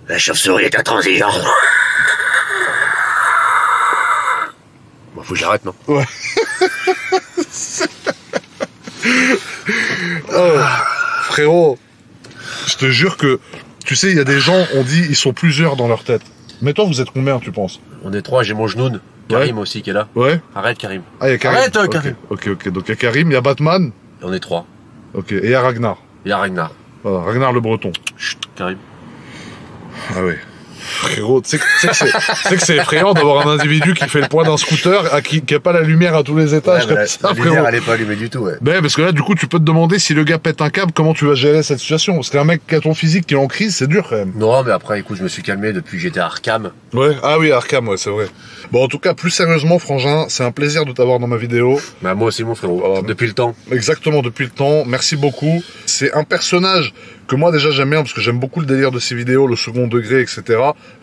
La chauve-souris est intransigeant. Bon, faut que j'arrête, non? Ouais. Oh, frérot, je te jure que, tu sais, il y a des gens, on dit, ils sont plusieurs dans leur tête. Mais toi, vous êtes combien, tu penses? On est 3, j'ai mon genoune. Karim aussi qui est là. Ouais. Arrête, Karim. Ah, il y a Karim. Arrête, okay. Karim. Ok. Donc il y a Karim, il y a Batman. Et on est 3. Ok. Et il y a Ragnar. Il y a Ragnar. Voilà, Ragnar le Breton. Chut, Karim. Ah ouais. Frérot, tu sais que c'est effrayant d'avoir un individu qui fait le poids d'un scooter, qui a pas la lumière à tous les étages, Ouais, comme ça, la frérot. lumière, elle est pas allumée du tout, ouais. Ben, parce que là, du coup, tu peux te demander si le gars pète un câble, comment tu vas gérer cette situation. Parce qu'un mec qui a ton physique, qui est en crise, c'est dur quand même. Non, mais après, écoute, je me suis calmé depuis que j'étais à Arkham. Ouais, ah oui, Arkham, ouais, c'est vrai. Bon, en tout cas, plus sérieusement, Frangin, c'est un plaisir de t'avoir dans ma vidéo. Bah, moi aussi, mon frérot. Depuis le temps. Exactement, depuis le temps. Merci beaucoup. C'est un personnage que moi déjà j'aime bien parce que j'aime beaucoup le délire de ses vidéos, le second degré, etc.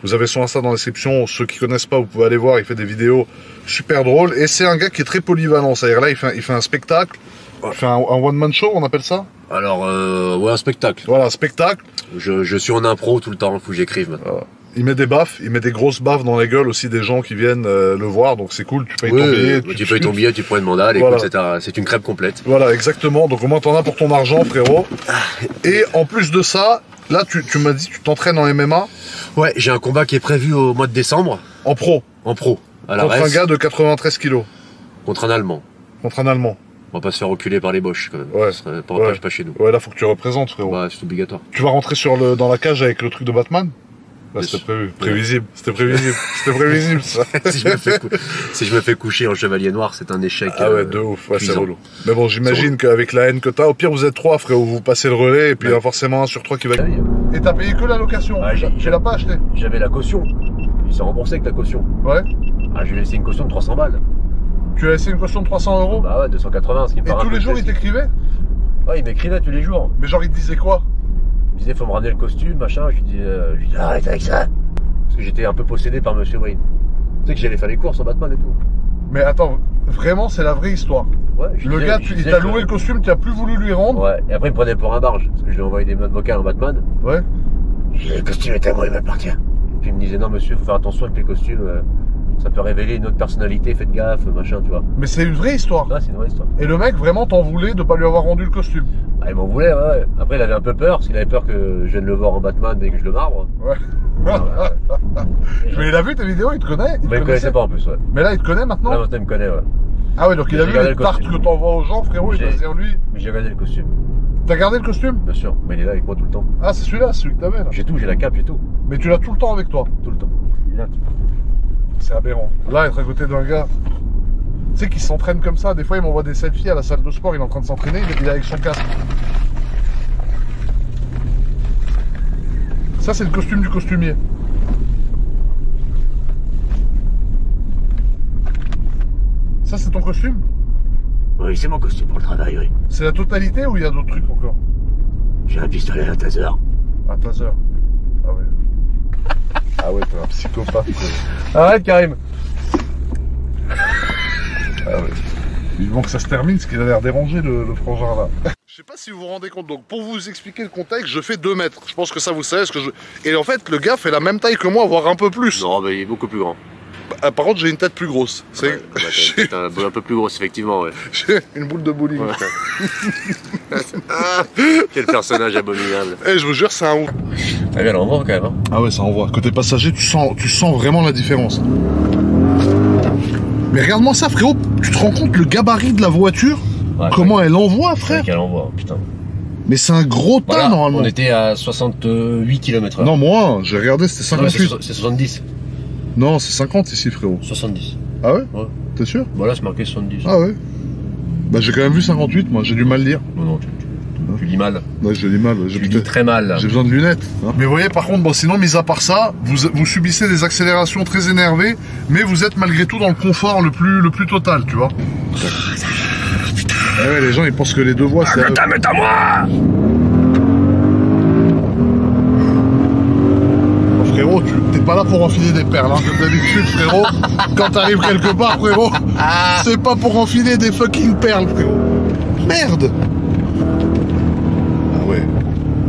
Vous avez son Insta dans la description. Ceux qui connaissent pas, vous pouvez aller voir. Il fait des vidéos super drôles. Et c'est un gars qui est très polyvalent. C'est-à-dire là, il fait un spectacle. Il fait un one-man show, on appelle ça? Alors, ouais, un spectacle. Voilà, un spectacle. Je suis en impro tout le temps. Faut que j'écrive maintenant. Il met des baffes, il met des grosses baffes dans la gueule aussi des gens qui viennent le voir, donc c'est cool, tu payes ton billet. Tu payes ton billet, tu prends une mandale, voilà. Écoute, c'est une crêpe complète. Voilà, exactement, donc au moins t'en as pour ton argent, frérot. Et en plus de ça, là tu m'as dit tu t'entraînes en MMA. Ouais, j'ai un combat qui est prévu au mois de décembre. En pro. En pro, à la contre un gars de 93 kilos. Contre un Allemand. Contre un Allemand. On va pas se faire reculer par les Boches quand même. Ouais. Ce serait pas chez nous. Ouais, là faut que tu représentes, frérot. Ouais, c'est obligatoire. Tu vas rentrer dans la cage avec le truc de Batman? Là, c'était prévu. Prévisible. C'était prévisible. C'était prévisible, ça. si je me fais coucher en chevalier noir, c'est un échec. Ah ouais, de ouf. Ouais, c'est relou. Mais bon, j'imagine qu'avec la haine que t'as, au pire, vous êtes 3, frérot, vous passez le relais, et puis il y a forcément un sur 3 qui va gagner. Et t'as payé que la location? Ah, tu l'as pas acheté? J'avais la caution. Il s'est remboursé avec la caution. Ouais. Ah, je lui ai laissé une caution de 300 balles. Tu as laissé une caution de 300 €? Bah ouais, 280, ce qui me paraît. Et tous les jours, il t'écrivait? Ouais, il m'écrivait tous les jours. Mais genre, il te disait quoi? Il me disait, faut me ramener le costume, machin. Je lui dis, arrête avec ça. Parce que j'étais un peu possédé par Monsieur Wayne. Tu sais que j'allais faire les courses en Batman et tout. Mais attends, vraiment, c'est la vraie histoire. Ouais, le gars, il t'a loué le costume, tu as plus voulu lui rendre. Ouais, et après il me prenait pour un barge, parce que je lui ai envoyé des notes vocales en Batman. Ouais. Le costume est à moi, il m'appartient. Puis il me disait, non monsieur, faut faire attention avec les costumes, ça peut révéler une autre personnalité, faites gaffe, machin, tu vois. Mais c'est une vraie histoire. Ouais, c'est une vraie histoire. Et le mec, vraiment, t'en voulait de pas lui avoir rendu le costume. Ah, il m'en voulait, ouais. Après, il avait un peu peur, parce qu'il avait peur que je vienne le voir en Batman dès que je le marbre. Ouais. Mais il a vu tes vidéos, il te connaît? Mais il me connaissait pas en plus, ouais. Mais là, il te connaît maintenant? Là, maintenant, il me connaît, ouais. Ah ouais, donc il a vu les tartes que t'envoies aux gens, frérot, il va se dire lui. Mais j'ai gardé le costume. T'as gardé le costume? Bien sûr, mais il est là avec moi tout le temps. Ah, c'est celui-là, c'est celui que t'avais là. J'ai tout, j'ai la cape, j'ai tout. Mais tu l'as tout le temps avec toi? Tout le temps. Il est là. C'est aberrant. Là, être à côté d'un gars, tu sais, qui s'entraîne comme ça, des fois il m'envoie des selfies à la salle de sport, il est en train de s'entraîner, il est avec son casque. Ça, c'est le costume du costumier. Ça, c'est ton costume? Oui, c'est mon costume pour le travail, oui. C'est la totalité ou il y a d'autres trucs encore? J'ai un pistolet à taser. À taser. Ah ouais. Ah ouais, t'es un psychopathe. Arrête, Karim. Ah ouais. Vivement que ça se termine, parce qu'il a l'air dérangé, le frangin là. Je sais pas si vous vous rendez compte, donc pour vous expliquer le contexte, je fais 2 mètres. Je pense que ça vous savez ce que je... Et en fait, le gars fait la même taille que moi, voire un peu plus. Non, mais il est beaucoup plus grand. Bah, par contre, j'ai une tête plus grosse. C'est ouais, un peu plus grosse, effectivement, ouais. J'ai une boule de bowling. Ouais. Quel personnage abominable. Eh, je vous jure, c'est un ouf. Ah bien, l'envoie quand même. Hein. Ah ouais, ça envoie. Côté passager, tu sens vraiment la différence. Mais regarde-moi ça, frérot. Tu te rends compte le gabarit de la voiture? Ouais, comment elle envoie, frère? Qu'elle envoie, putain. Mais c'est un gros tas, voilà, normalement. On était à 68 km/h. Non, moins. J'ai regardé, c'était 58. C'est 70. Non, c'est 50 ici, frérot. 70. Ah ouais? Ouais. T'es sûr? Voilà, c'est marqué 70. Ah ouais? Bah, j'ai quand même vu 58, moi. J'ai du mal lire. Non, tu lis mal. Ouais, je lis mal. Tu lis très mal. J'ai besoin de lunettes. Hein. Mais vous voyez, par contre, bon, sinon, mis à part ça, vous subissez des accélérations très énervées, mais vous êtes malgré tout dans le confort le plus total, tu vois. Ah ouais, les gens, ils pensent que les 2 voies, c'est... Mets à moi! Frérot, t'es pas là pour enfiler des perles, hein, comme d'habitude, frérot. Quand t'arrives quelque part, frérot, c'est pas pour enfiler des fucking perles, frérot. Merde! Ah ouais.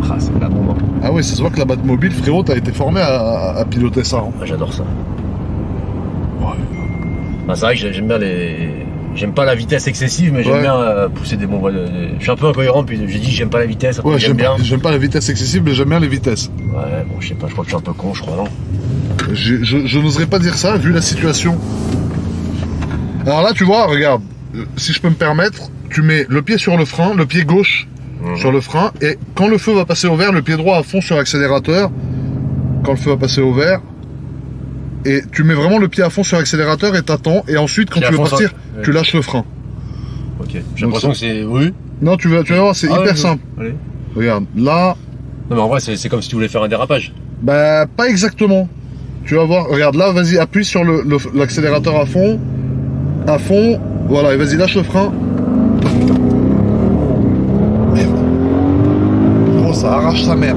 Ah, c'est la bombe. Ah ouais. oui, ça se voit que la Batmobile, frérot, t'as été formé à piloter ça. Hein. Ah, j'adore ça. Ouais. Ah, c'est vrai que j'aime bien les... J'aime pas la vitesse excessive, mais j'aime bien pousser des bons... Je suis un peu incohérent, puis j'ai dit j'aime pas la vitesse, après Ouais, j'aime bien. J'aime pas la vitesse excessive, mais j'aime bien les vitesses. Ouais, bon, je sais pas, je crois que je suis un peu con, je crois, non? Je n'oserais pas dire ça, vu la situation. Alors là, tu vois, regarde, si je peux me permettre, tu mets le pied sur le frein, le pied gauche sur le frein, et quand le feu va passer au vert, le pied droit à fond sur l'accélérateur, quand le feu va passer au vert, et tu mets vraiment le pied à fond sur l'accélérateur et t'attends, et ensuite, quand tu veux partir, tu lâches le frein. Ok, j'ai l'impression que c'est... Oui. Non, tu vas voir, c'est hyper simple. Allez. Regarde, là... Non, mais en vrai, c'est comme si tu voulais faire un dérapage. Bah, pas exactement. Tu vas voir, regarde, là, vas-y, appuie sur l'accélérateur à fond, voilà, et vas-y, lâche le frein. Merde. Gros, ça arrache sa mère.